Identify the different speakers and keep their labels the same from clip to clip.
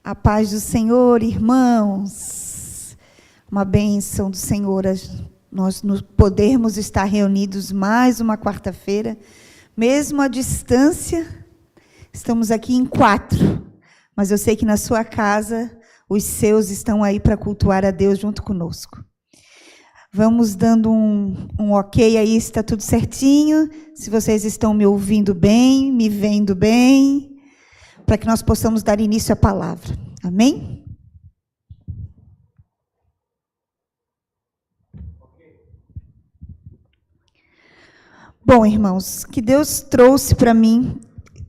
Speaker 1: A paz do Senhor, irmãos. Uma bênção do Senhor, nós podermos estar reunidos mais uma quarta-feira, mesmo à distância. Estamos aqui em 4, mas eu sei que na sua casa os seus estão aí para cultuar a Deus junto conosco. Vamos dando um ok aí, se está tudo certinho, se vocês estão me ouvindo bem, me vendo bem, para que nós possamos dar início à palavra. Amém? Bom, irmãos, que Deus trouxe para mim,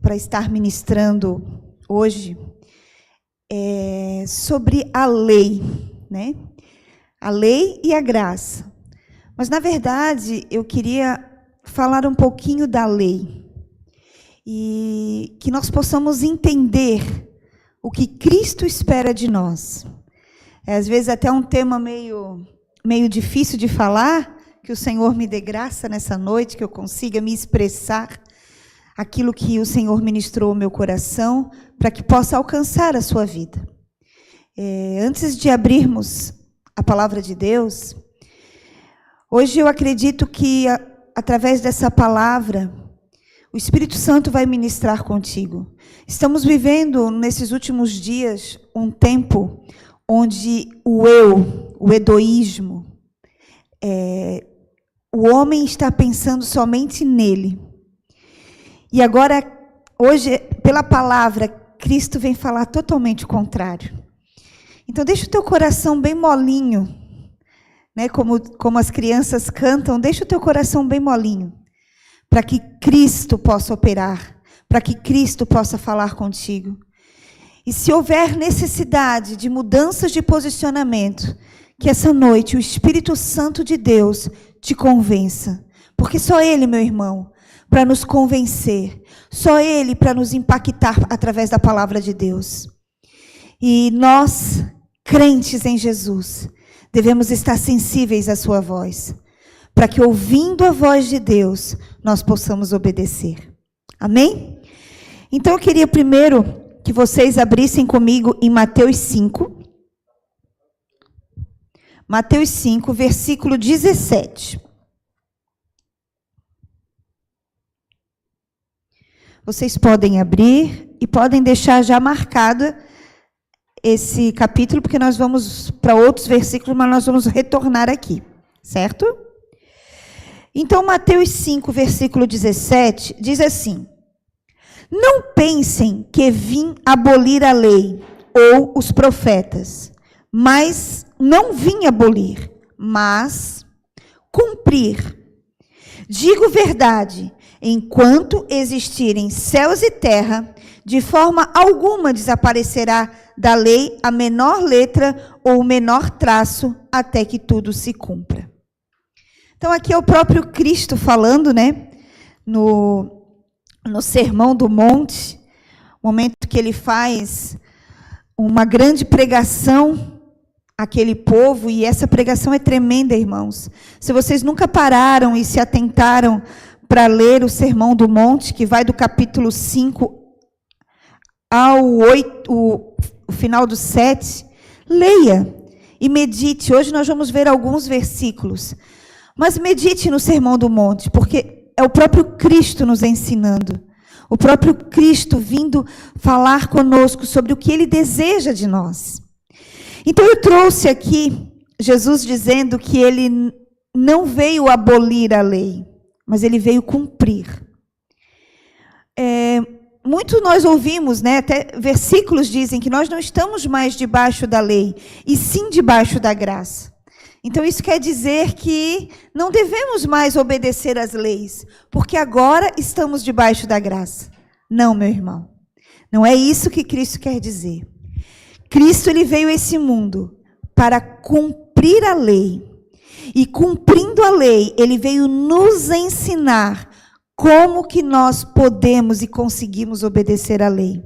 Speaker 1: para estar ministrando hoje, sobre a lei, né? A lei e a graça. Mas, na verdade, eu queria falar um pouquinho da lei. E que nós possamos entender o que Cristo espera de nós. Às vezes até um tema meio difícil de falar, que o Senhor me dê graça nessa noite, que eu consiga me expressar aquilo que o Senhor ministrou ao meu coração, para que possa alcançar a sua vida. Antes de abrirmos a palavra de Deus, hoje eu acredito que, através dessa palavra, o Espírito Santo vai ministrar contigo. Estamos vivendo, nesses últimos dias, um tempo onde o egoísmo, o homem está pensando somente nele. E agora, hoje, pela palavra, Cristo vem falar totalmente o contrário. Então, deixa o teu coração bem molinho, né? Como as crianças cantam, deixa o teu coração bem molinho, para que Cristo possa operar, para que Cristo possa falar contigo. E se houver necessidade de mudanças de posicionamento, que essa noite o Espírito Santo de Deus te convença. Porque só Ele, meu irmão, para nos convencer, só Ele para nos impactar através da palavra de Deus. E nós, crentes em Jesus, devemos estar sensíveis à sua voz, para que, ouvindo a voz de Deus, nós possamos obedecer. Amém? Então, eu queria primeiro que vocês abrissem comigo em Mateus 5. Mateus 5, versículo 17. Vocês podem abrir e podem deixar já marcado esse capítulo, porque nós vamos para outros versículos, mas nós vamos retornar aqui, certo? Então, Mateus 5, versículo 17, diz assim: não pensem que vim abolir a lei ou os profetas, mas não vim abolir, mas cumprir. Digo verdade, enquanto existirem céus e terra, de forma alguma desaparecerá da lei a menor letra ou o menor traço, até que tudo se cumpra. Então, aqui é o próprio Cristo falando, né? No Sermão do Monte, momento que ele faz uma grande pregação àquele povo, e essa pregação é tremenda, irmãos. Se vocês nunca pararam e se atentaram para ler o Sermão do Monte, que vai do capítulo 5 ao 8, o final do 7, leia e medite. Hoje nós vamos ver alguns versículos, mas medite no Sermão do Monte, porque é o próprio Cristo nos ensinando, o próprio Cristo vindo falar conosco sobre o que Ele deseja de nós. Então eu trouxe aqui Jesus dizendo que Ele não veio abolir a lei, mas Ele veio cumprir. Muito nós ouvimos, né, até versículos dizem que nós não estamos mais debaixo da lei, e sim debaixo da graça. Então, isso quer dizer que não devemos mais obedecer às leis, porque agora estamos debaixo da graça. Não, meu irmão. Não é isso que Cristo quer dizer. Cristo, ele veio a esse mundo para cumprir a lei. E cumprindo a lei, ele veio nos ensinar como que nós podemos e conseguimos obedecer à lei.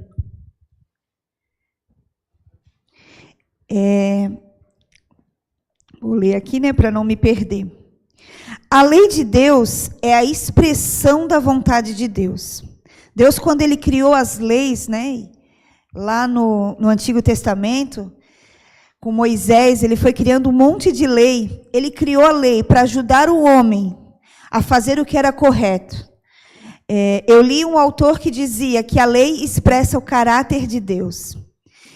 Speaker 1: Vou ler aqui, né, para não me perder. A lei de Deus é a expressão da vontade de Deus. Deus, quando ele criou as leis, né, lá no Antigo Testamento, com Moisés, ele foi criando um monte de lei. Ele criou a lei para ajudar o homem a fazer o que era correto. Eu li um autor que dizia que a lei expressa o caráter de Deus.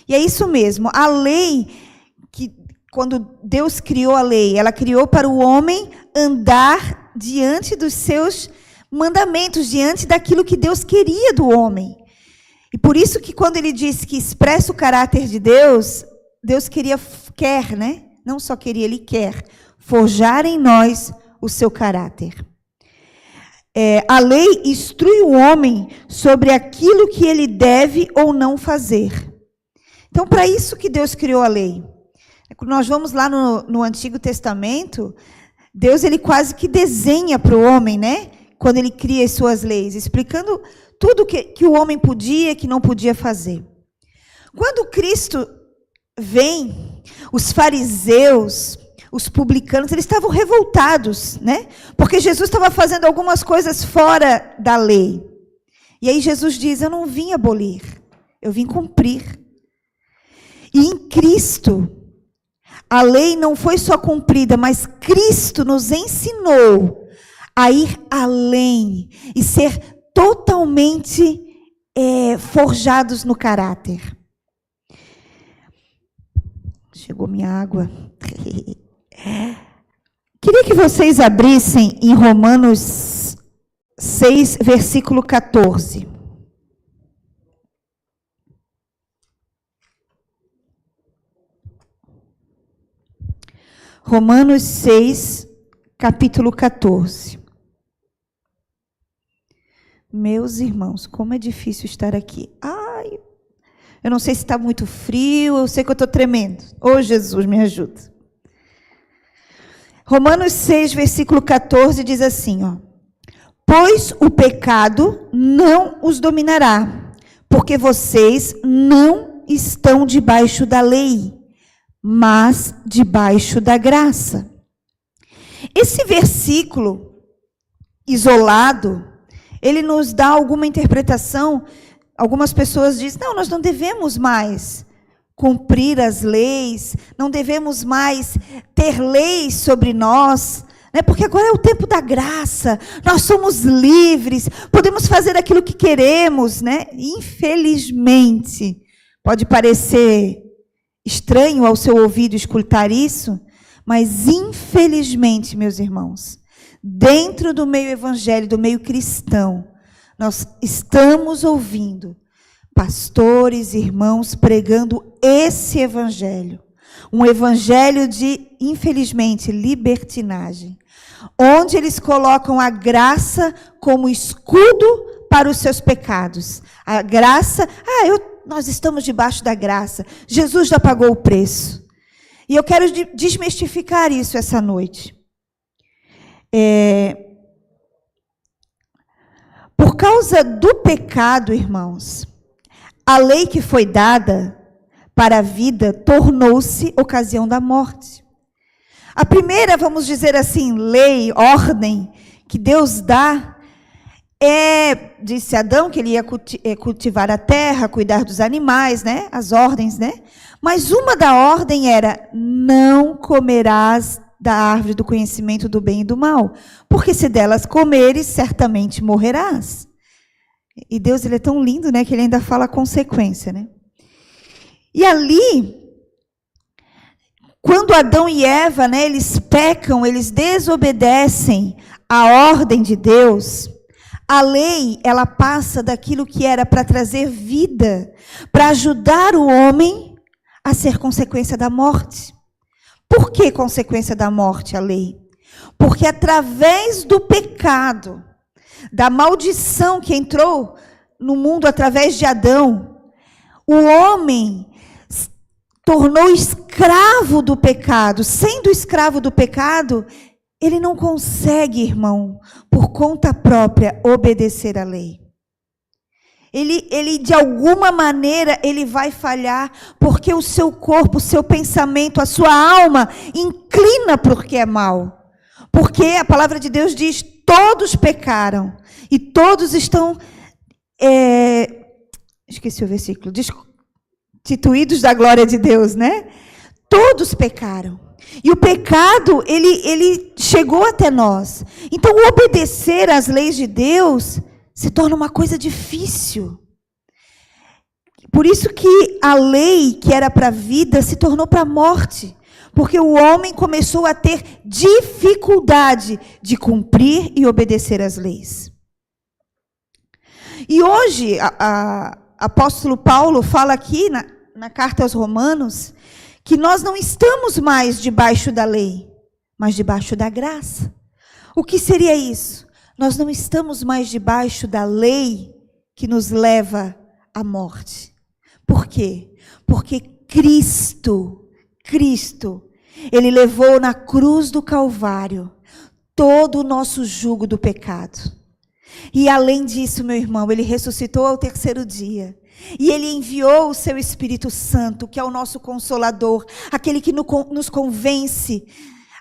Speaker 1: E é isso mesmo. A lei, quando Deus criou a lei, ela criou para o homem andar diante dos seus mandamentos, diante daquilo que Deus queria do homem. E por isso que quando ele diz que expressa o caráter de Deus, Deus quer, né? Não só queria, ele quer forjar em nós o seu caráter. A lei instrui o homem sobre aquilo que ele deve ou não fazer. Então, para isso que Deus criou a lei. Quando nós vamos lá no Antigo Testamento, Deus ele quase que desenha para o homem, né? Quando ele cria as suas leis, explicando tudo que o homem podia e que não podia fazer. Quando Cristo vem, os fariseus, os publicanos, eles estavam revoltados, né? Porque Jesus estava fazendo algumas coisas fora da lei. E aí Jesus diz, eu não vim abolir, eu vim cumprir. E em Cristo, a lei não foi só cumprida, mas Cristo nos ensinou a ir além e ser totalmente forjados no caráter. Chegou minha água. Queria que vocês abrissem em Romanos 6, versículo 14. Romanos 6, capítulo 14. Meus irmãos, como é difícil estar aqui. Ai, eu não sei se está muito frio, eu sei que eu estou tremendo. Ô, Jesus, me ajuda. Romanos 6, versículo 14, diz assim, ó. Pois o pecado não os dominará, porque vocês não estão debaixo da lei, mas debaixo da graça. Esse versículo isolado, ele nos dá alguma interpretação. Algumas pessoas dizem, não, nós não devemos mais cumprir as leis, não devemos mais ter leis sobre nós, né? Porque agora é o tempo da graça, nós somos livres, podemos fazer aquilo que queremos, né? Infelizmente, pode parecer estranho ao seu ouvido escutar isso, mas infelizmente, meus irmãos, dentro do meio evangélico, do meio cristão, nós estamos ouvindo pastores, irmãos, pregando esse evangelho. Um evangelho de, infelizmente, libertinagem. Onde eles colocam a graça como escudo para os seus pecados. A graça, nós estamos debaixo da graça. Jesus já pagou o preço. E eu quero desmistificar isso essa noite. Por causa do pecado, irmãos, a lei que foi dada para a vida tornou-se ocasião da morte. A primeira, vamos dizer assim, lei, ordem que Deus dá disse Adão que ele ia cultivar a terra, cuidar dos animais, né? As ordens, né? Mas uma da ordem era, não comerás da árvore do conhecimento do bem e do mal, porque se delas comeres, certamente morrerás. E Deus, ele é tão lindo, né, que ele ainda fala a consequência, né? E ali, quando Adão e Eva, né, eles pecam, eles desobedecem a ordem de Deus, a lei, ela passa daquilo que era para trazer vida, para ajudar o homem a ser consequência da morte. Por que consequência da morte, a lei? Porque através do pecado, da maldição que entrou no mundo através de Adão, o homem tornou escravo do pecado. Sendo escravo do pecado, ele não consegue, irmão, por conta própria, obedecer à lei. Ele de alguma maneira, ele vai falhar, porque o seu corpo, o seu pensamento, a sua alma, inclina para o que é mal. Porque a palavra de Deus diz, todos pecaram, e todos estão, esqueci o versículo, destituídos da glória de Deus, né? Todos pecaram. E o pecado, ele chegou até nós. Então, obedecer às leis de Deus se torna uma coisa difícil. Por isso que a lei que era para a vida se tornou para a morte. Porque o homem começou a ter dificuldade de cumprir e obedecer às leis. E hoje, apóstolo Paulo fala aqui na carta aos Romanos, que nós não estamos mais debaixo da lei, mas debaixo da graça. O que seria isso? Nós não estamos mais debaixo da lei que nos leva à morte. Por quê? Porque Cristo, Ele levou na cruz do Calvário todo o nosso jugo do pecado. E além disso, meu irmão, Ele ressuscitou ao terceiro dia. E Ele enviou o Seu Espírito Santo, que é o nosso Consolador, aquele que nos convence,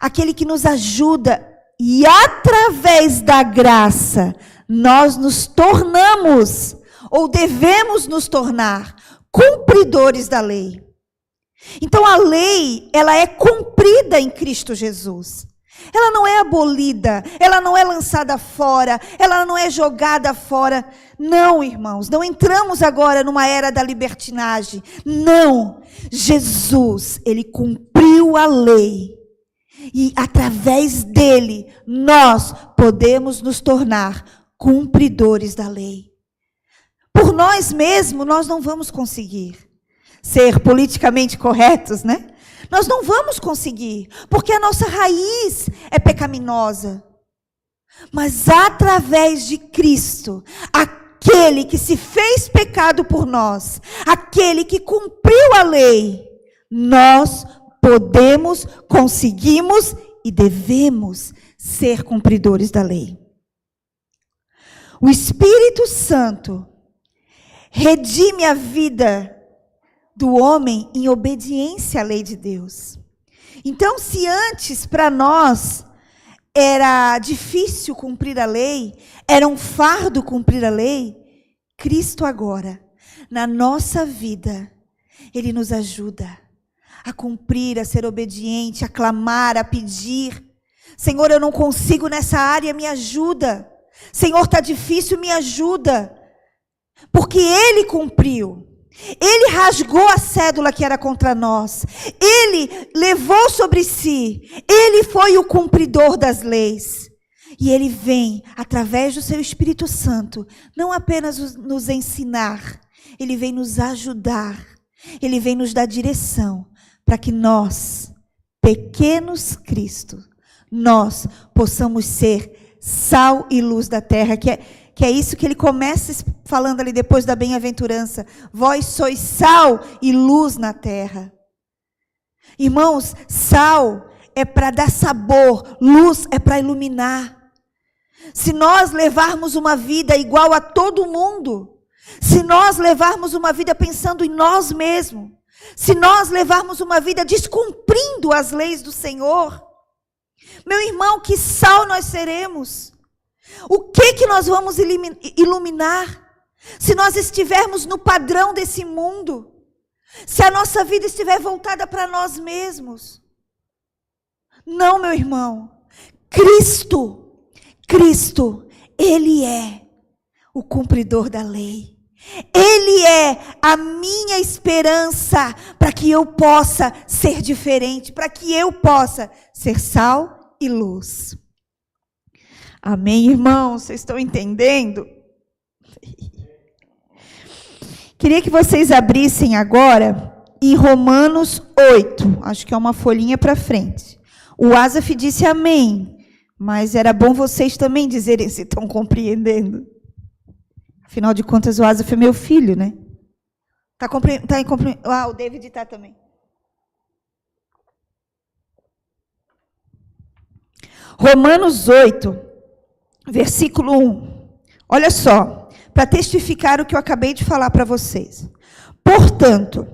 Speaker 1: aquele que nos ajuda. E através da graça, nós nos tornamos, ou devemos nos tornar, cumpridores da lei. Então a lei, ela é cumprida em Cristo Jesus. Ela não é abolida, ela não é lançada fora, ela não é jogada fora. Não, irmãos, não entramos agora numa era da libertinagem. Não, Jesus, Ele cumpriu a lei. E através dele, nós podemos nos tornar cumpridores da lei. Por nós mesmos, nós não vamos conseguir ser politicamente corretos, né? Nós não vamos conseguir, porque a nossa raiz é pecaminosa. Mas através de Cristo, aquele que se fez pecado por nós, aquele que cumpriu a lei, nós podemos, conseguimos e devemos ser cumpridores da lei. O Espírito Santo redime a vida do homem em obediência à lei de Deus. Então, se antes para nós era difícil cumprir a lei, era um fardo cumprir a lei, Cristo agora, na nossa vida, Ele nos ajuda a cumprir, a ser obediente, a clamar, a pedir. Senhor, eu não consigo nessa área, me ajuda. Senhor, está difícil, me ajuda. Porque Ele cumpriu. Ele rasgou a cédula que era contra nós. Ele levou sobre si. Ele foi o cumpridor das leis. E Ele vem, através do Seu Espírito Santo, não apenas nos ensinar, Ele vem nos ajudar. Ele vem nos dar direção para que nós, pequenos Cristo, nós possamos ser sal e luz da terra, que é isso que ele começa falando ali depois da bem-aventurança. Vós sois sal e luz na terra. Irmãos, sal é para dar sabor, luz é para iluminar. Se nós levarmos uma vida igual a todo mundo, se nós levarmos uma vida pensando em nós mesmos, se nós levarmos uma vida descumprindo as leis do Senhor, meu irmão, que sal nós seremos? O que nós vamos iluminar? Se nós estivermos no padrão desse mundo, se a nossa vida estiver voltada para nós mesmos. Não, meu irmão. Cristo, Ele é o cumpridor da lei. Ele é a minha esperança para que eu possa ser diferente, para que eu possa ser sal e luz. Amém, irmãos? Vocês estão entendendo? Queria que vocês abrissem agora em Romanos 8. Acho que é uma folhinha para frente. O Asaf disse amém, mas era bom vocês também dizerem se estão compreendendo. Afinal de contas, o Asaf é meu filho, né? O David está também. Romanos 8, versículo 1. Olha só, para testificar o que eu acabei de falar para vocês. Portanto,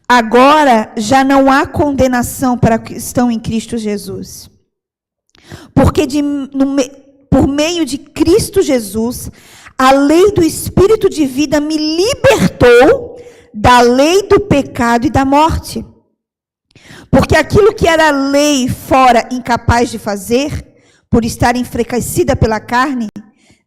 Speaker 1: agora já não há condenação para os que estão em Cristo Jesus. Porque por meio de Cristo Jesus, a lei do Espírito de vida me libertou da lei do pecado e da morte. Porque aquilo que era lei fora incapaz de fazer, por estar enfraquecida pela carne,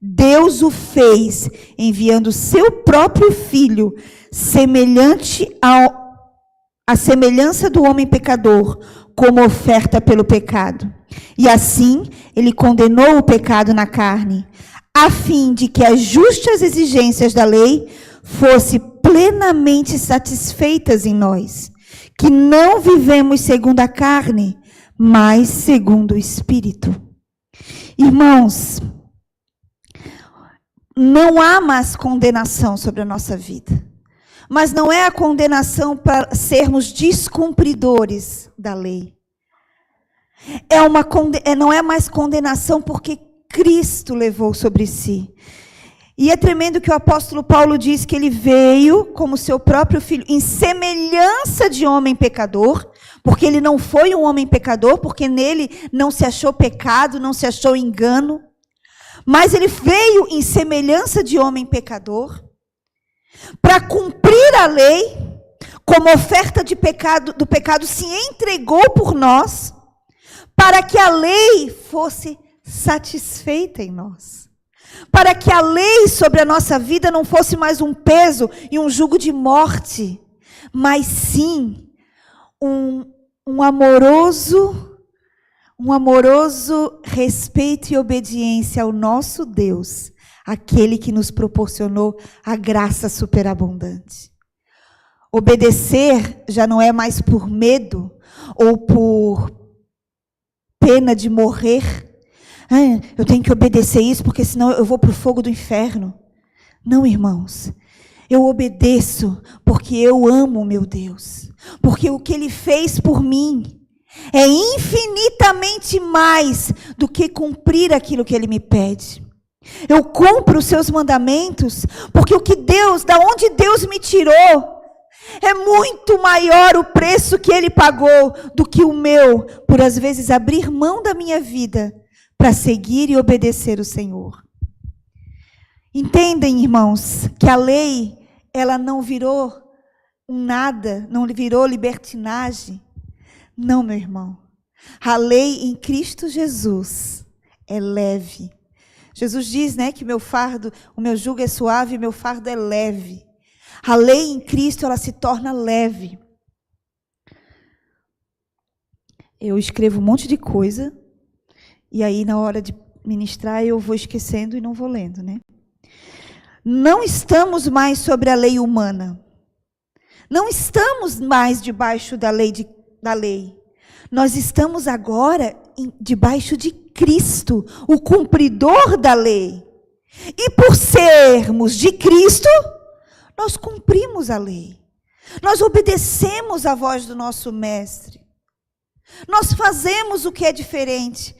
Speaker 1: Deus o fez, enviando o seu próprio Filho, semelhante à semelhança do homem pecador, como oferta pelo pecado. E assim, ele condenou o pecado na carne, a fim de que as justas exigências da lei fossem plenamente satisfeitas em nós, que não vivemos segundo a carne, mas segundo o Espírito. Irmãos, não há mais condenação sobre a nossa vida. Mas não é a condenação para sermos descumpridores da lei. Não é mais condenação porque Cristo levou sobre si. E é tremendo que o apóstolo Paulo diz que ele veio como seu próprio filho, em semelhança de homem pecador, porque ele não foi um homem pecador, porque nele não se achou pecado, não se achou engano, mas ele veio em semelhança de homem pecador, para cumprir a lei, como oferta do pecado, se entregou por nós, para que a lei fosse satisfeita em nós. Para que a lei sobre a nossa vida não fosse mais um peso e um jugo de morte, mas sim um amoroso respeito e obediência ao nosso Deus, aquele que nos proporcionou a graça superabundante. Obedecer já não é mais por medo ou por pena de morrer. Eu tenho que obedecer isso porque senão eu vou para o fogo do inferno. Não, irmãos. Eu obedeço porque eu amo o meu Deus. Porque o que Ele fez por mim é infinitamente mais do que cumprir aquilo que Ele me pede. Eu cumpro os seus mandamentos, porque da onde Deus me tirou, é muito maior o preço que Ele pagou do que o meu, por às vezes abrir mão da minha vida, para seguir e obedecer o Senhor. Entendem, irmãos, que a lei, ela não virou um nada, não virou libertinagem. Não, meu irmão. A lei em Cristo Jesus é leve. Jesus diz, que o meu jugo é suave e meu fardo é leve. A lei em Cristo, ela se torna leve. Eu escrevo um monte de coisa, e aí na hora de ministrar eu vou esquecendo e não vou lendo, Não estamos mais sobre a lei humana. Não estamos mais debaixo da lei. Nós estamos agora debaixo de Cristo, o cumpridor da lei. E por sermos de Cristo, nós cumprimos a lei. Nós obedecemos a voz do nosso mestre. Nós fazemos o que é diferente.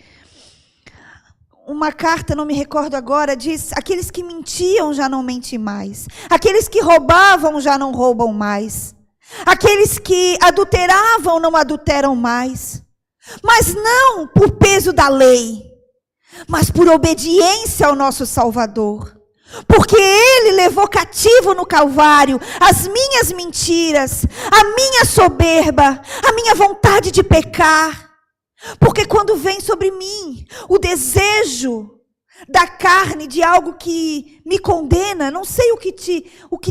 Speaker 1: Uma carta, não me recordo agora, diz: aqueles que mentiam já não mentem mais. Aqueles que roubavam já não roubam mais. Aqueles que adulteravam não adulteram mais. Mas não por peso da lei, mas por obediência ao nosso Salvador. Porque Ele levou cativo no Calvário as minhas mentiras, a minha soberba, a minha vontade de pecar. Porque quando vem sobre mim o desejo da carne, de algo que me condena, não sei o que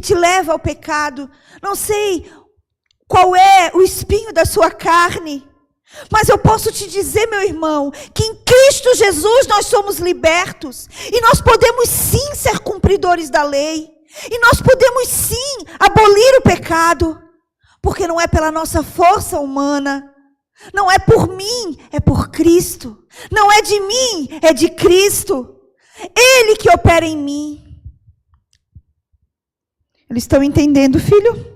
Speaker 1: te leva ao pecado, não sei qual é o espinho da sua carne, mas eu posso te dizer, meu irmão, que em Cristo Jesus nós somos libertos, e nós podemos sim ser cumpridores da lei, e nós podemos sim abolir o pecado, porque não é pela nossa força humana, não é por mim, é por Cristo. Não é de mim, é de Cristo. Ele que opera em mim. Eles estão entendendo, filho?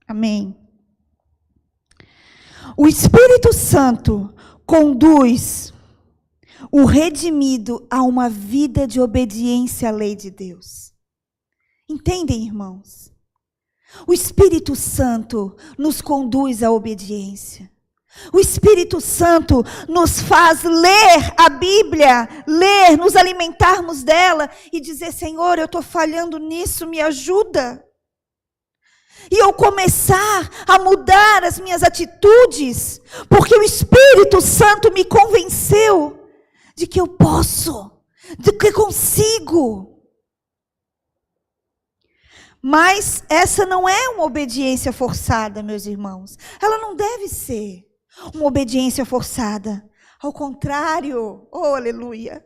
Speaker 1: Amém. O Espírito Santo conduz o redimido a uma vida de obediência à lei de Deus. Entendem, irmãos? O Espírito Santo nos conduz à obediência. O Espírito Santo nos faz ler a Bíblia, nos alimentarmos dela e dizer: Senhor, eu estou falhando nisso, me ajuda. E eu começar a mudar as minhas atitudes, porque o Espírito Santo me convenceu de que eu posso, de que consigo. Mas essa não é uma obediência forçada, meus irmãos. Ela não deve ser uma obediência forçada. Ao contrário, oh aleluia.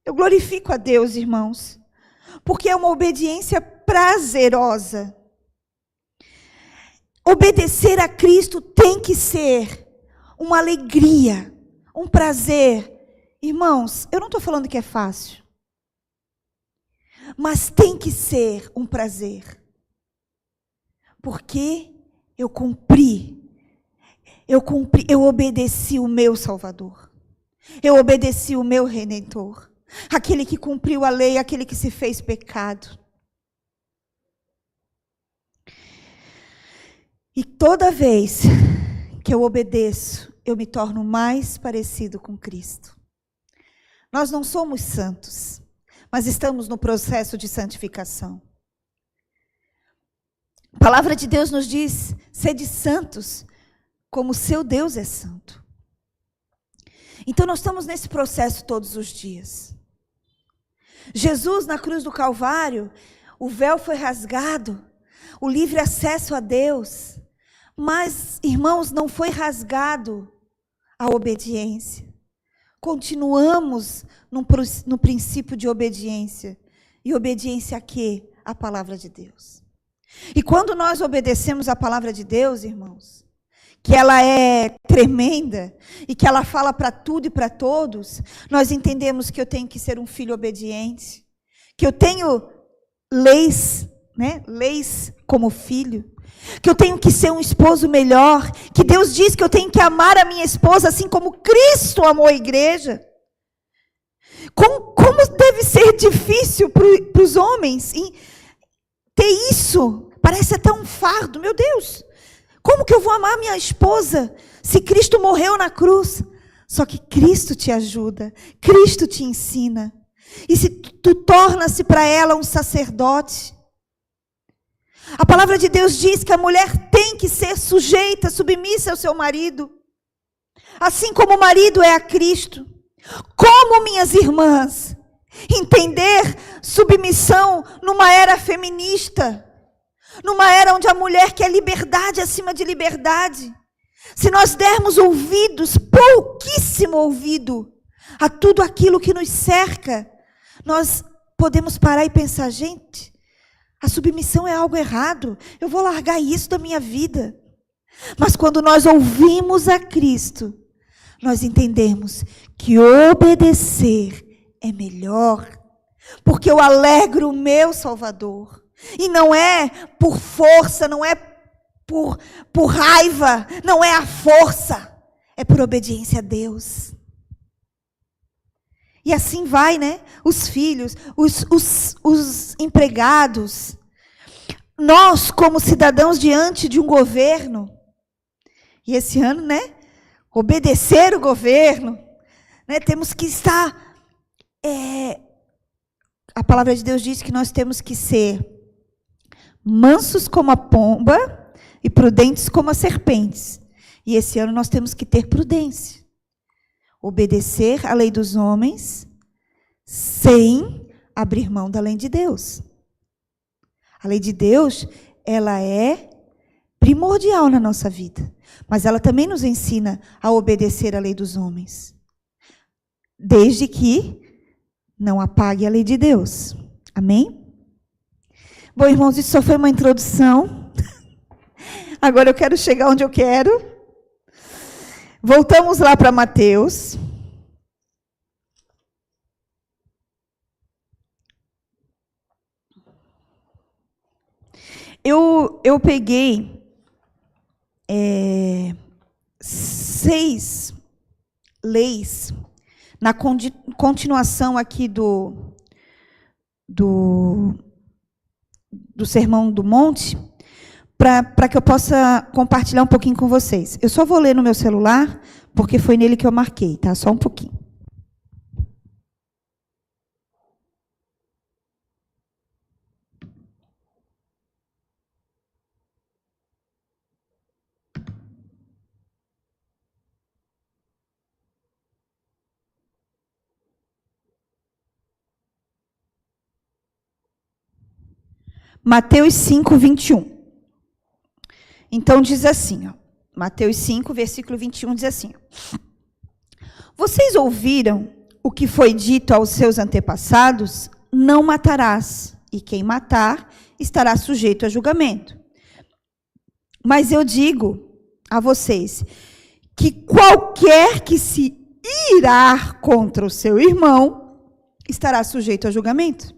Speaker 1: Eu glorifico a Deus, irmãos, porque é uma obediência prazerosa. Obedecer a Cristo tem que ser uma alegria, um prazer. Irmãos, eu não estou falando que é fácil. Mas tem que ser um prazer. Porque eu obedeci o meu Salvador. Eu obedeci o meu Redentor. Aquele que cumpriu a lei, aquele que se fez pecado. E toda vez que eu obedeço, eu me torno mais parecido com Cristo. Nós não somos santos, mas estamos no processo de santificação. A palavra de Deus nos diz: sede santos, como o seu Deus é santo. Então nós estamos nesse processo todos os dias. Jesus na cruz do Calvário, o véu foi rasgado, o livre acesso a Deus. Mas, irmãos, não foi rasgado a obediência. Continuamos no princípio de obediência. E obediência a quê? A palavra de Deus. E quando nós obedecemos a palavra de Deus, irmãos, que ela é tremenda e que ela fala para tudo e para todos, nós entendemos que eu tenho que ser um filho obediente, que eu tenho leis, né? Leis como filho, que eu tenho que ser um esposo melhor, que Deus diz que eu tenho que amar a minha esposa assim como Cristo amou a igreja. Como deve ser difícil para os homens ter isso? Parece até um fardo, meu Deus. Como que eu vou amar minha esposa se Cristo morreu na cruz? Só que Cristo te ajuda, Cristo te ensina. E se tu torna-se para ela um sacerdote. A palavra de Deus diz que a mulher tem que ser sujeita, submissa ao seu marido. Assim como o marido é a Cristo. Como, minhas irmãs, entender submissão numa era feminista? Numa era onde a mulher quer liberdade acima de liberdade. Se nós dermos ouvidos, pouquíssimo ouvido, a tudo aquilo que nos cerca, nós podemos parar e pensar: gente, a submissão é algo errado, eu vou largar isso da minha vida. Mas quando nós ouvimos a Cristo, nós entendemos que obedecer é melhor, porque eu alegro o meu Salvador. E não é por força, não é por raiva, não é a força, é por obediência a Deus. E assim vai, né? Os filhos, os empregados. Nós, como cidadãos diante de um governo, e esse ano, né? Obedecer o governo, né? Temos que estar... a palavra de Deus diz que nós temos que ser mansos como a pomba e prudentes como as serpentes. E esse ano nós temos que ter prudência. Obedecer à lei dos homens sem abrir mão da lei de Deus. A lei de Deus, ela é primordial na nossa vida, mas ela também nos ensina a obedecer à lei dos homens, desde que não apague a lei de Deus. Amém? Bom, irmãos, isso só foi uma introdução. Agora eu quero chegar onde eu quero. Voltamos lá para Mateus. Eu peguei 6 leis na continuação aqui do Sermão do Monte, para que eu possa compartilhar um pouquinho com vocês. Eu só vou ler no meu celular, porque foi nele que eu marquei, tá? Só um pouquinho. Mateus 5, 21. Então diz assim, ó, Mateus 5, versículo 21 diz assim: vocês ouviram o que foi dito aos seus antepassados? Não matarás, e quem matar estará sujeito a julgamento. Mas eu digo a vocês que qualquer que se irar contra o seu irmão estará sujeito a julgamento.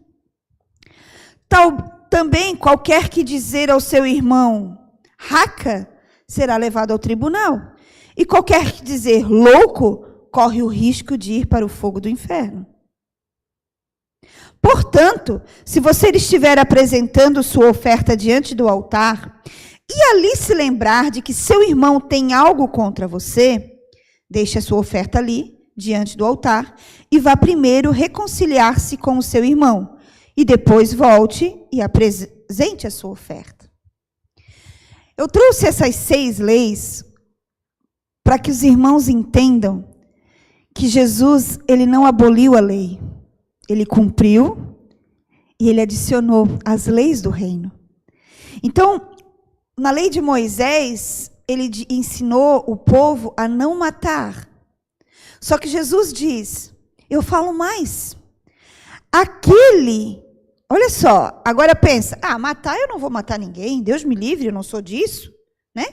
Speaker 1: Também qualquer que dizer ao seu irmão raca será levado ao tribunal. E qualquer que dizer louco corre o risco de ir para o fogo do inferno. Portanto, se você estiver apresentando sua oferta diante do altar e ali se lembrar de que seu irmão tem algo contra você, deixe a sua oferta ali, diante do altar, e vá primeiro reconciliar-se com o seu irmão. E depois volte e apresente a sua oferta. Eu trouxe essas 6 leis para que os irmãos entendam que Jesus, ele não aboliu a lei. Ele cumpriu e ele adicionou as leis do reino. Então, na lei de Moisés, ele ensinou o povo a não matar. Só que Jesus diz, eu falo mais. Olha só, agora pensa, matar eu não vou matar ninguém, Deus me livre, eu não sou disso, né?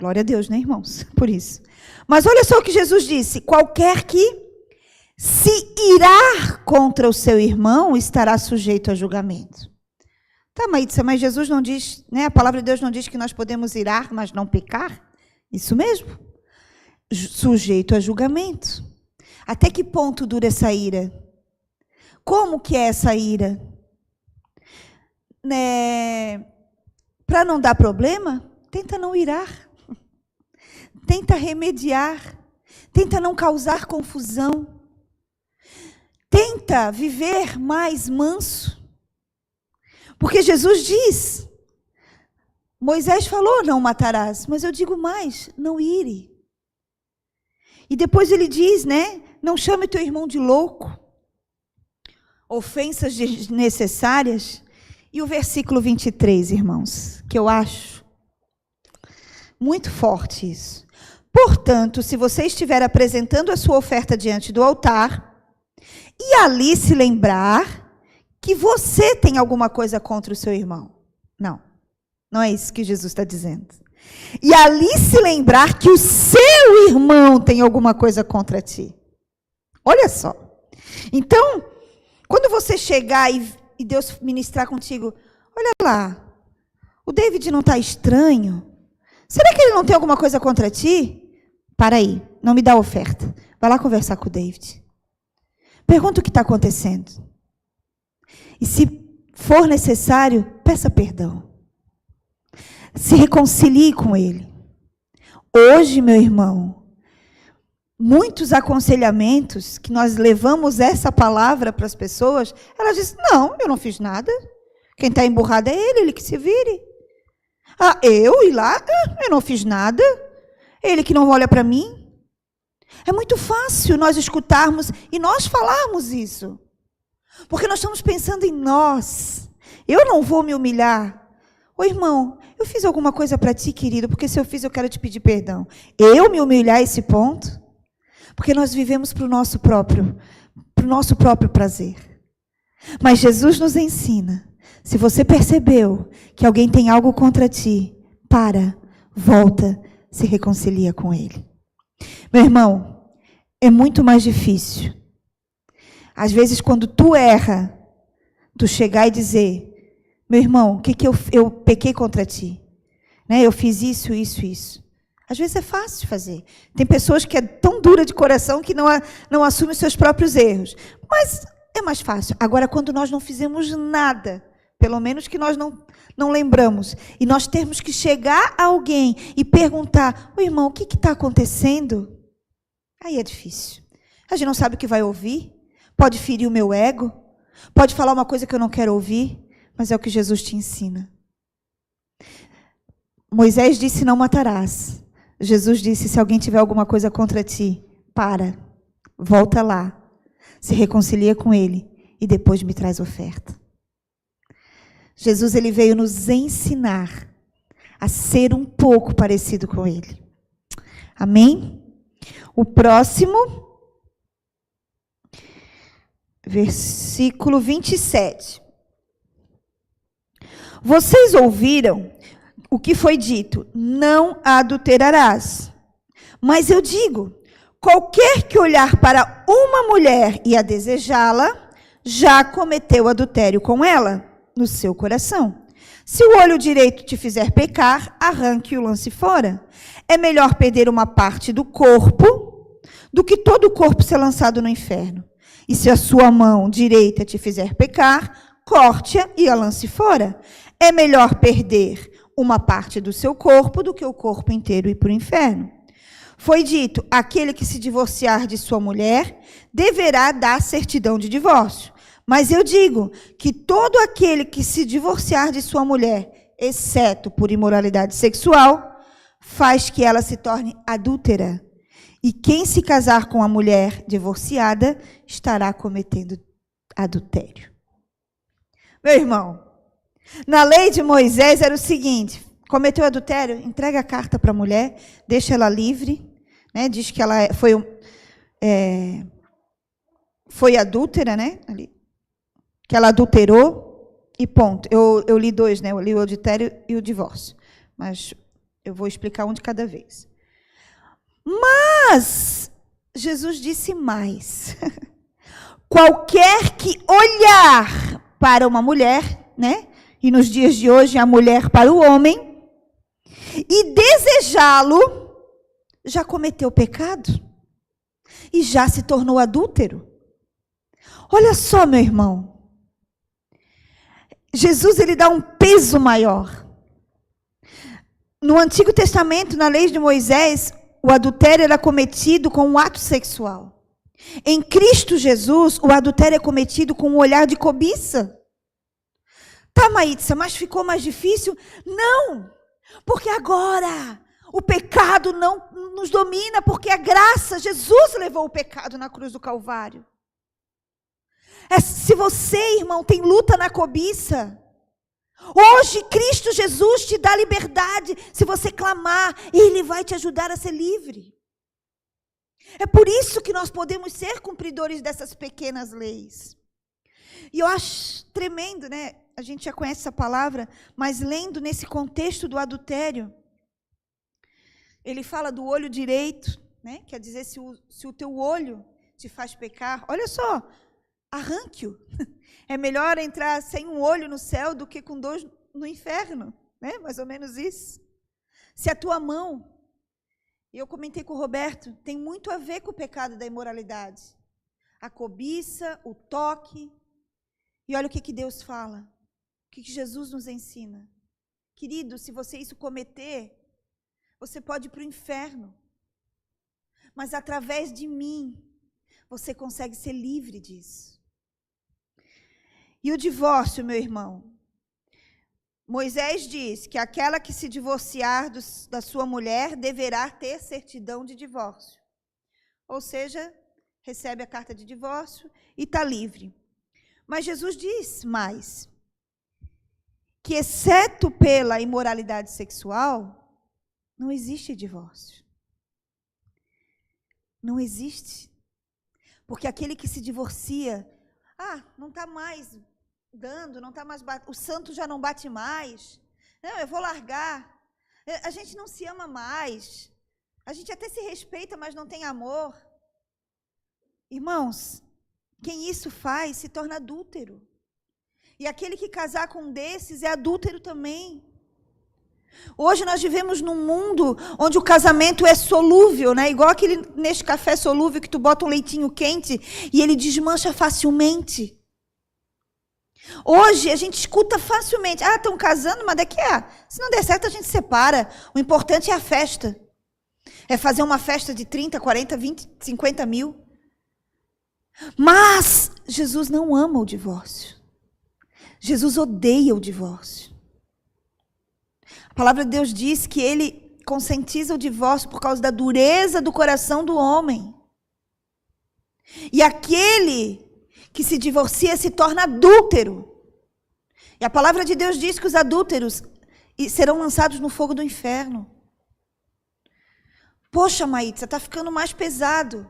Speaker 1: Glória a Deus, né, irmãos? Por isso. Mas olha só o que Jesus disse, qualquer que se irar contra o seu irmão estará sujeito a julgamento. Tá, Maísa, mas Jesus não diz, né? A palavra de Deus não diz que nós podemos irar, mas não pecar? Isso mesmo. Sujeito a julgamento. Até que ponto dura essa ira? Como que é essa ira? Para não dar problema, tenta não irar. Tenta remediar. Tenta não causar confusão. Tenta viver mais manso. Porque Jesus diz, Moisés falou, não matarás, mas eu digo mais, não ire. E depois ele diz, né, não chame teu irmão de louco. Ofensas desnecessárias. E o versículo 23, irmãos, que eu acho muito forte isso. Portanto, se você estiver apresentando a sua oferta diante do altar, e ali se lembrar que você tem alguma coisa contra o seu irmão. Não é isso que Jesus está dizendo. E ali se lembrar que o seu irmão tem alguma coisa contra ti. Olha só. Então, quando você chegar e Deus ministrar contigo, olha lá, o David não está estranho? Será que ele não tem alguma coisa contra ti? Para aí, não me dá oferta. Vai lá conversar com o David. Pergunta o que está acontecendo. E se for necessário, peça perdão. Se reconcilie com ele. Hoje, meu irmão, muitos aconselhamentos que nós levamos essa palavra para as pessoas, elas dizem, não, eu não fiz nada. Quem está emburrado é ele que se vire. Eu ir lá, eu não fiz nada. Ele que não olha para mim. É muito fácil nós escutarmos e nós falarmos isso. Porque nós estamos pensando em nós. Eu não vou me humilhar. Ô irmão, eu fiz alguma coisa para ti, querido, porque se eu fiz, eu quero te pedir perdão. Eu me humilhar a esse ponto? Porque nós vivemos para o nosso próprio prazer. Mas Jesus nos ensina, se você percebeu que alguém tem algo contra ti, volta, se reconcilia com ele. Meu irmão, é muito mais difícil. Às vezes, quando tu erra, tu chegar e dizer, meu irmão, o que eu pequei contra ti? Né? Eu fiz isso. Às vezes é fácil de fazer. Tem pessoas que é tão dura de coração que não assumem os seus próprios erros. Mas é mais fácil. Agora, quando nós não fizemos nada, Pelo menos que nós não lembramos. E nós temos que chegar a alguém e perguntar: ô irmão, o que está acontecendo? Aí é difícil. A gente não sabe o que vai ouvir. Pode ferir o meu ego. Pode falar uma coisa que eu não quero ouvir. Mas é o que Jesus te ensina. Moisés disse: não matarás. Jesus disse: se alguém tiver alguma coisa contra ti, volta lá, se reconcilia com ele e depois me traz oferta. Jesus, ele veio nos ensinar a ser um pouco parecido com ele. Amém? O próximo, versículo 27. Vocês ouviram o que foi dito: não adulterarás. Mas eu digo, qualquer que olhar para uma mulher e a desejá-la, já cometeu adultério com ela no seu coração. Se o olho direito te fizer pecar, arranque e o lance fora. É melhor perder uma parte do corpo do que todo o corpo ser lançado no inferno. E se a sua mão direita te fizer pecar, corte-a e a lance fora. É melhor perder uma parte do seu corpo do que o corpo inteiro ir para o inferno. Foi dito: aquele que se divorciar de sua mulher deverá dar certidão de divórcio. Mas eu digo que todo aquele que se divorciar de sua mulher, exceto por imoralidade sexual, faz que ela se torne adúltera. E quem se casar com a mulher divorciada estará cometendo adultério. Meu irmão, na lei de Moisés era o seguinte: cometeu adultério, entrega a carta para a mulher, deixa ela livre, né? Diz que ela foi adúltera, né? Que ela adulterou e ponto. Eu li dois, né? Eu li o adultério e o divórcio. Mas eu vou explicar um de cada vez. Mas Jesus disse mais. Qualquer que olhar para uma mulher, né? E nos dias de hoje a mulher para o homem, e desejá-lo, já cometeu pecado e já se tornou adúltero. Olha só, meu irmão. Jesus, ele dá um peso maior. No Antigo Testamento, na lei de Moisés, o adultério era cometido com um ato sexual. Em Cristo Jesus, o adultério é cometido com um olhar de cobiça. Tá, Maísa, mas ficou mais difícil? Não, porque agora o pecado não nos domina, porque a graça, Jesus levou o pecado na cruz do Calvário. Se você, irmão, tem luta na cobiça, hoje Cristo Jesus te dá liberdade. Se você clamar, Ele vai te ajudar a ser livre. É por isso que nós podemos ser cumpridores dessas pequenas leis. E eu acho tremendo, né? A gente já conhece essa palavra, mas lendo nesse contexto do adultério, ele fala do olho direito, né? Quer dizer, se o teu olho te faz pecar, olha só, arranque-o. É melhor entrar sem um olho no céu do que com dois no inferno, né? Mais ou menos isso. Se a tua mão, e eu comentei com o Roberto, tem muito a ver com o pecado da imoralidade. A cobiça, o toque. E olha o que Deus fala. O que Jesus nos ensina. Querido, se você isso cometer, você pode ir para o inferno. Mas através de mim, você consegue ser livre disso. E o divórcio, meu irmão? Moisés diz que aquela que se divorciar da sua mulher deverá ter certidão de divórcio. Ou seja, recebe a carta de divórcio e está livre. Mas Jesus diz mais, que exceto pela imoralidade sexual, não existe divórcio. Não existe. Porque aquele que se divorcia, não está mais dando, não está mais o santo já não bate mais. Não, eu vou largar. A gente não se ama mais. A gente até se respeita, mas não tem amor. Irmãos, quem isso faz se torna adúltero. E aquele que casar com um desses é adúltero também. Hoje nós vivemos num mundo onde o casamento é solúvel, né? Igual aquele Nescafé solúvel que tu bota um leitinho quente e ele desmancha facilmente. Hoje a gente escuta facilmente, estão casando, mas daqui se não der certo a gente separa. O importante é a festa. É fazer uma festa de 30, 40, 20, 50 mil. Mas Jesus não ama o divórcio. Jesus odeia o divórcio. A palavra de Deus diz que ele conscientiza o divórcio por causa da dureza do coração do homem. E aquele que se divorcia se torna adúltero. E a palavra de Deus diz que os adúlteros serão lançados no fogo do inferno. Poxa, Maísa, está ficando mais pesado.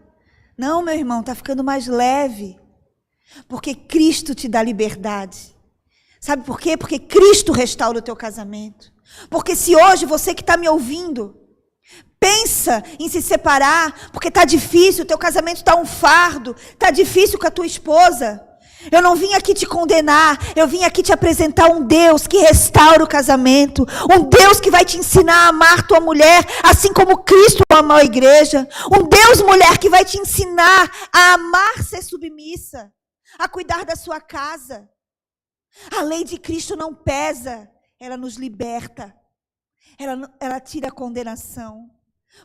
Speaker 1: Não, meu irmão, está ficando mais leve. Porque Cristo te dá liberdade. Sabe por quê? Porque Cristo restaura o teu casamento. Porque se hoje você que está me ouvindo pensa em se separar, porque está difícil, o teu casamento está um fardo, está difícil com a tua esposa. Eu não vim aqui te condenar, eu vim aqui te apresentar um Deus que restaura o casamento, um Deus que vai te ensinar a amar tua mulher, assim como Cristo amou a igreja, um Deus, mulher, que vai te ensinar a amar, ser submissa, a cuidar da sua casa. A lei de Cristo não pesa, ela nos liberta, ela tira a condenação,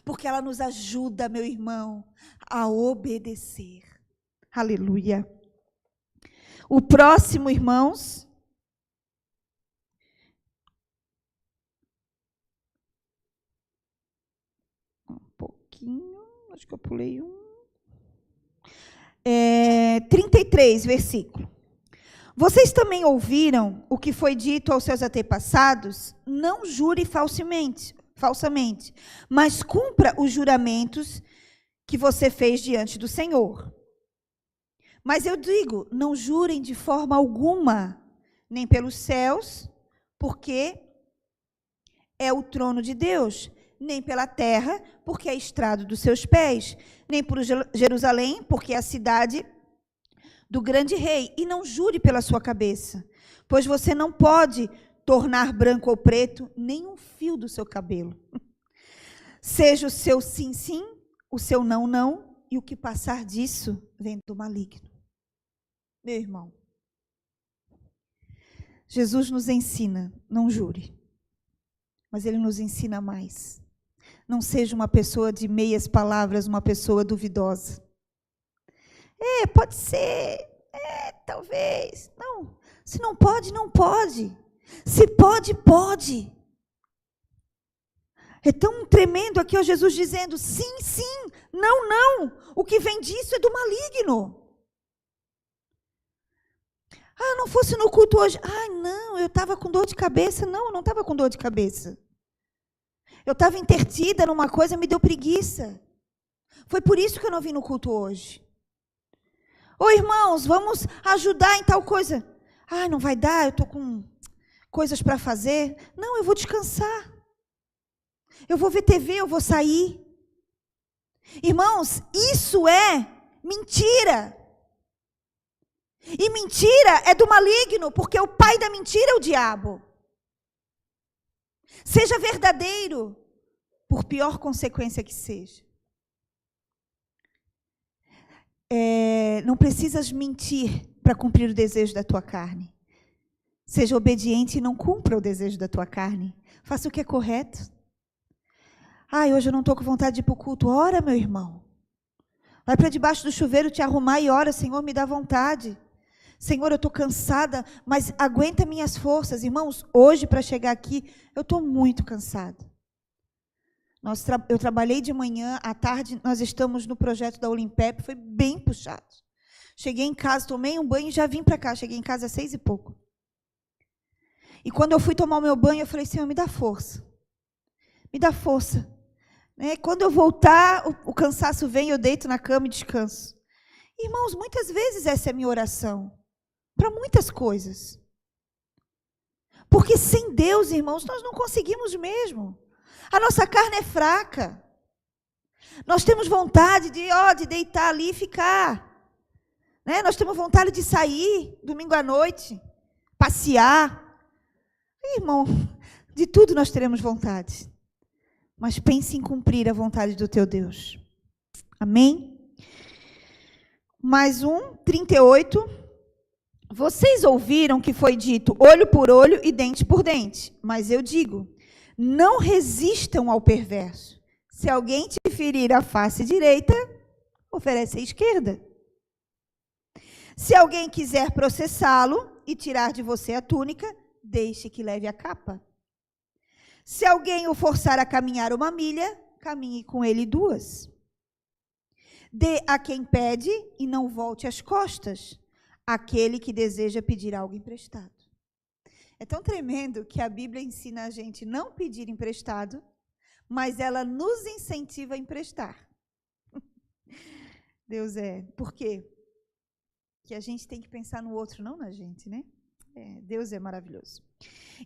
Speaker 1: porque ela nos ajuda, meu irmão, a obedecer. Aleluia. O próximo, irmãos, um pouquinho, acho que eu pulei 33, versículo. Vocês também ouviram o que foi dito aos seus antepassados? Não jure falsamente, mas cumpra os juramentos que você fez diante do Senhor. Mas eu digo, não jurem de forma alguma, nem pelos céus, porque é o trono de Deus, nem pela terra, porque é estrado dos seus pés, nem por Jerusalém, porque é a cidade do grande rei. E não jure pela sua cabeça, pois você não pode tornar branco ou preto nem um fio do seu cabelo. Seja o seu sim, sim, o seu não, não, e o que passar disso vem do maligno. Meu irmão, Jesus nos ensina, não jure, mas Ele nos ensina mais. Não seja uma pessoa de meias palavras, uma pessoa duvidosa. Pode ser, talvez. Não, se não pode, não pode. Se pode, pode. É tão tremendo aqui, ó, Jesus dizendo, sim, sim, não, não. O que vem disso é do maligno. Não fosse no culto hoje. Não, eu estava com dor de cabeça. Não, eu não estava com dor de cabeça. Eu estava intertida numa coisa, me deu preguiça. Foi por isso que eu não vim no culto hoje. Irmãos, vamos ajudar em tal coisa. Não vai dar, eu estou com coisas para fazer. Não, eu vou descansar. Eu vou ver TV, eu vou sair. Irmãos, isso é mentira. E mentira é do maligno, porque o pai da mentira é o diabo. Seja verdadeiro, por pior consequência que seja. Não precisas mentir para cumprir o desejo da tua carne. Seja obediente e não cumpra o desejo da tua carne. Faça o que é correto. Hoje eu não estou com vontade de ir para o culto. Ora, meu irmão. Vai para debaixo do chuveiro te arrumar e ora, Senhor, me dá vontade. Senhor, eu estou cansada, mas aguenta minhas forças. Irmãos, hoje para chegar aqui, eu estou muito cansada. Eu trabalhei de manhã, à tarde nós estamos no projeto da Olimpep, foi bem puxado. Cheguei em casa, tomei um banho e já vim para cá. Cheguei em casa às 6 e pouco. E quando eu fui tomar o meu banho, eu falei, Senhor, me dá força. Me dá força. Quando eu voltar, o cansaço vem, eu deito na cama e descanso. Irmãos, muitas vezes essa é a minha oração. Para muitas coisas. Porque sem Deus, irmãos, nós não conseguimos mesmo. A nossa carne é fraca. Nós temos vontade de deitar ali e ficar. Nós temos vontade de sair domingo à noite, passear. Irmão, de tudo nós teremos vontade. Mas pense em cumprir a vontade do teu Deus. Amém? Mais 38. Vocês ouviram que foi dito olho por olho e dente por dente, mas eu digo, não resistam ao perverso. Se alguém te ferir a face direita, oferece a esquerda. Se alguém quiser processá-lo e tirar de você a túnica, deixe que leve a capa. Se alguém o forçar a caminhar 1 milha, caminhe com ele 2. Dê a quem pede e não volte as costas, aquele que deseja pedir algo emprestado. É tão tremendo que a Bíblia ensina a gente não pedir emprestado, mas ela nos incentiva a emprestar. Deus por quê? Que a gente tem que pensar no outro, não na gente, né? Deus é maravilhoso.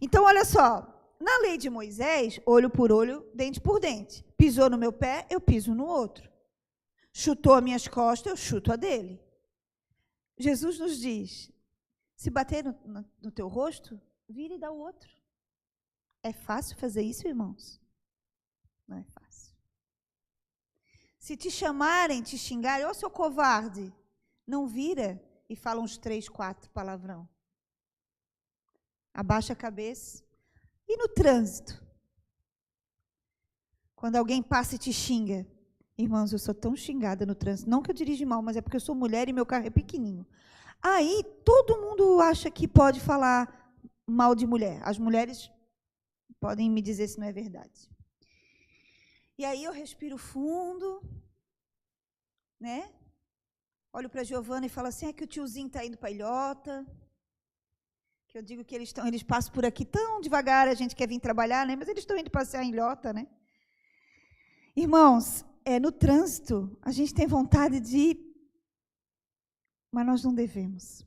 Speaker 1: Então, olha só. Na lei de Moisés, olho por olho, dente por dente. Pisou no meu pé, eu piso no outro. Chutou as minhas costas, eu chuto a dele. Jesus nos diz, se bater no teu rosto, vira e dá o outro. É fácil fazer isso, irmãos? Não é fácil. Se te chamarem, te xingarem, ô seu covarde, não vira e fala uns 3, 4 palavrão. Abaixa a cabeça. E no trânsito? Quando alguém passa e te xinga. Irmãos, eu sou tão xingada no trânsito. Não que eu dirija mal, mas é porque eu sou mulher e meu carro é pequenininho. Aí, todo mundo acha que pode falar mal de mulher. As mulheres podem me dizer se não é verdade. E aí eu respiro fundo, né? Olho para a Giovana e falo assim, que o tiozinho está indo para a ilhota. Que eu digo que eles passam por aqui tão devagar, a gente quer vir trabalhar, né? Mas eles estão indo passear em ilhota, né? Irmãos, no trânsito, a gente tem vontade de ir, mas nós não devemos.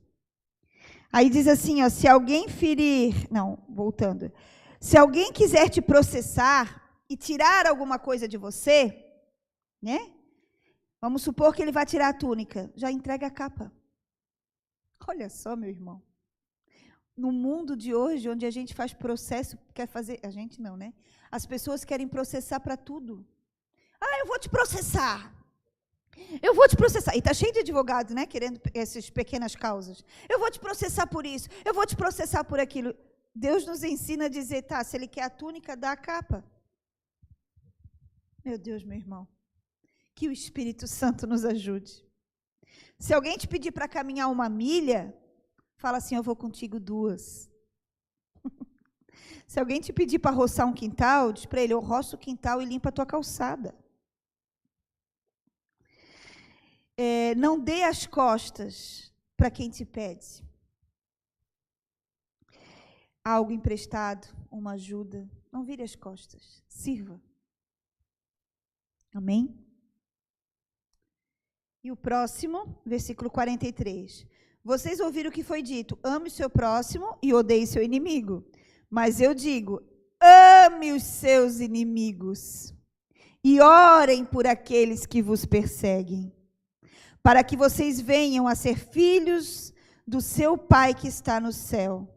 Speaker 1: Aí diz assim, se alguém ferir... Não, voltando. Se alguém quiser te processar e tirar alguma coisa de você, né? Vamos supor que ele vai tirar a túnica, já entrega a capa. Olha só, meu irmão. No mundo de hoje, onde a gente faz processo, quer fazer... A gente não, né? As pessoas querem processar para tudo. Eu vou te processar. Eu vou te processar. E está cheio de advogados, né? Querendo essas pequenas causas. Eu vou te processar por isso. Eu vou te processar por aquilo. Deus nos ensina a dizer, se ele quer a túnica, dá a capa. Meu Deus, meu irmão. Que o Espírito Santo nos ajude. Se alguém te pedir para caminhar 1 milha... Fala assim, eu vou contigo 2. Se alguém te pedir para roçar um quintal, diz para ele, eu roço o quintal e limpo a tua calçada. Não dê as costas para quem te pede. Algo emprestado, uma ajuda. Não vire as costas, sirva. Amém? E o próximo, versículo 43. Vocês ouviram o que foi dito, ame o seu próximo e odeie seu inimigo. Mas eu digo, ame os seus inimigos e orem por aqueles que vos perseguem, para que vocês venham a ser filhos do seu Pai que está no céu.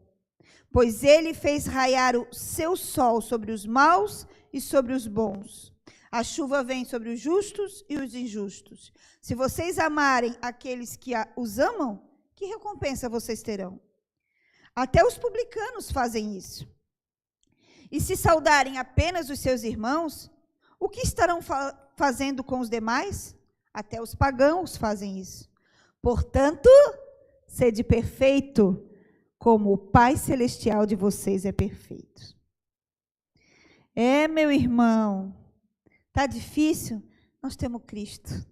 Speaker 1: Pois ele fez raiar o seu sol sobre os maus e sobre os bons. A chuva vem sobre os justos e os injustos. Se vocês amarem aqueles que os amam, que recompensa vocês terão? Até os publicanos fazem isso. E se saudarem apenas os seus irmãos, o que estarão fazendo com os demais? Até os pagãos fazem isso. Portanto, sede perfeito, como o Pai Celestial de vocês é perfeito. Meu irmão, está difícil? Nós temos Cristo.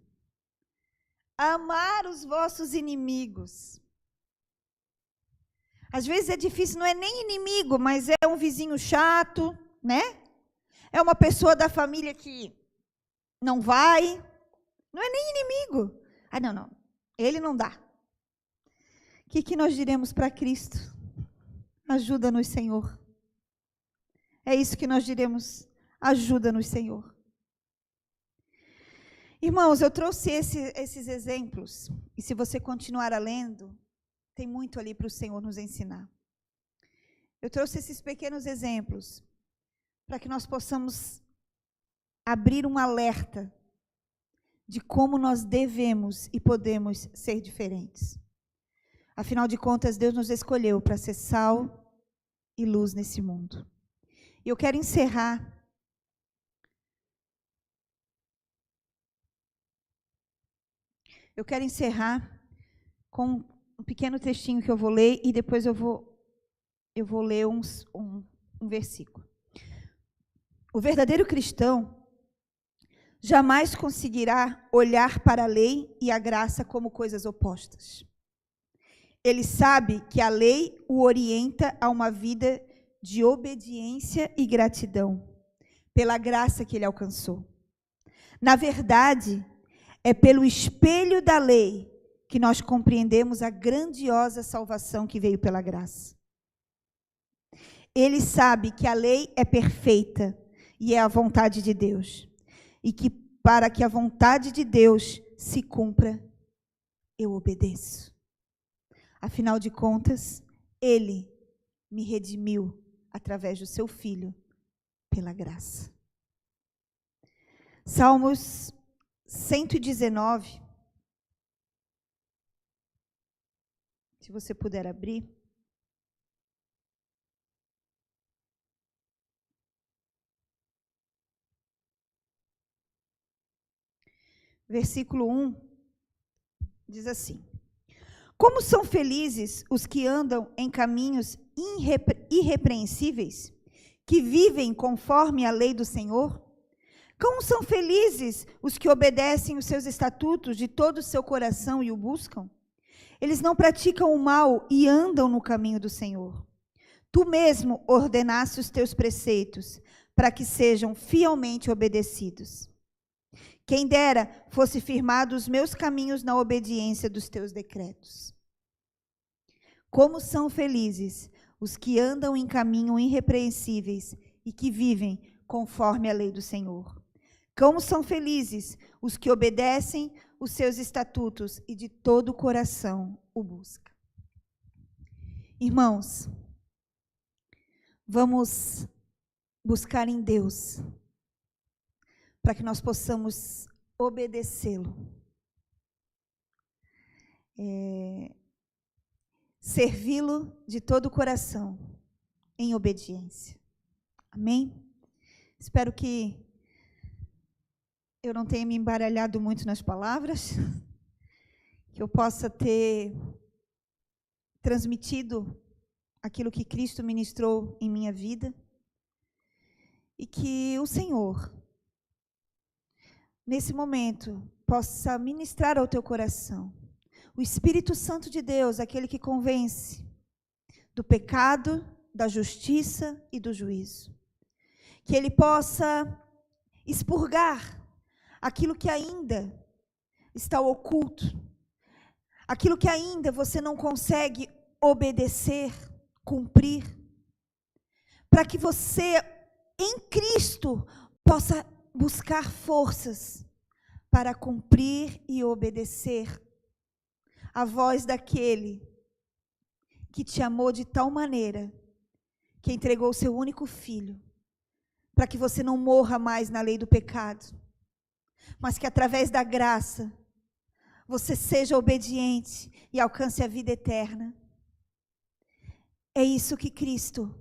Speaker 1: Amar os vossos inimigos. Às vezes é difícil, não é nem inimigo, mas é um vizinho chato, né? É uma pessoa da família que não vai. Não é nem inimigo. Não. Ele não dá. O que nós diremos para Cristo? Ajuda-nos, Senhor. É isso que nós diremos. Ajuda-nos, Senhor. Irmãos, eu trouxe esses exemplos, e se você continuar lendo, tem muito ali para o Senhor nos ensinar. Eu trouxe esses pequenos exemplos, para que nós possamos abrir um alerta de como nós devemos e podemos ser diferentes. Afinal de contas, Deus nos escolheu para ser sal e luz nesse mundo. E eu quero encerrar com um pequeno textinho que eu vou ler e depois eu vou ler um versículo. O verdadeiro cristão jamais conseguirá olhar para a lei e a graça como coisas opostas. Ele sabe que a lei o orienta a uma vida de obediência e gratidão pela graça que ele alcançou. Na verdade, é pelo espelho da lei que nós compreendemos a grandiosa salvação que veio pela graça. Ele sabe que a lei é perfeita e é a vontade de Deus. E que para que a vontade de Deus se cumpra, eu obedeço. Afinal de contas, Ele me redimiu através do seu Filho, pela graça. Salmos 119. Se você puder abrir. Versículo 1 diz assim: Como são felizes os que andam em caminhos irrepreensíveis, que vivem conforme a lei do Senhor? Como são felizes os que obedecem os seus estatutos de todo o seu coração e o buscam? Eles não praticam o mal e andam no caminho do Senhor. Tu mesmo ordenaste os teus preceitos, para que sejam fielmente obedecidos. Quem dera fosse firmado os meus caminhos na obediência dos teus decretos. Como são felizes os que andam em caminho irrepreensíveis e que vivem conforme a lei do Senhor. Como são felizes os que obedecem os seus estatutos e de todo o coração o buscam. Irmãos, vamos buscar em Deus, para que nós possamos obedecê-lo. Servi-lo de todo o coração, em obediência. Amém? Espero que eu não tenha me embaralhado muito nas palavras, que eu possa ter transmitido aquilo que Cristo ministrou em minha vida, e que o Senhor, nesse momento, possa ministrar ao teu coração. O Espírito Santo de Deus, aquele que convence do pecado, da justiça e do juízo. Que ele possa expurgar aquilo que ainda está oculto, aquilo que ainda você não consegue obedecer, cumprir, para que você, em Cristo, possa buscar forças para cumprir e obedecer a voz daquele que te amou de tal maneira que entregou o seu único filho, para que você não morra mais na lei do pecado, mas que através da graça você seja obediente e alcance a vida eterna. É isso que Cristo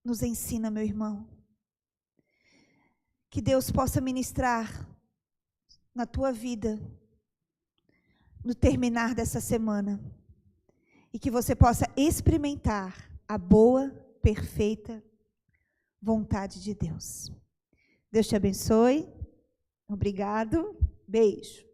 Speaker 1: nos ensina, meu irmão. Que Deus possa ministrar na tua vida, no terminar dessa semana, e que você possa experimentar a boa, perfeita vontade de Deus. Deus te abençoe. Obrigado. Beijo.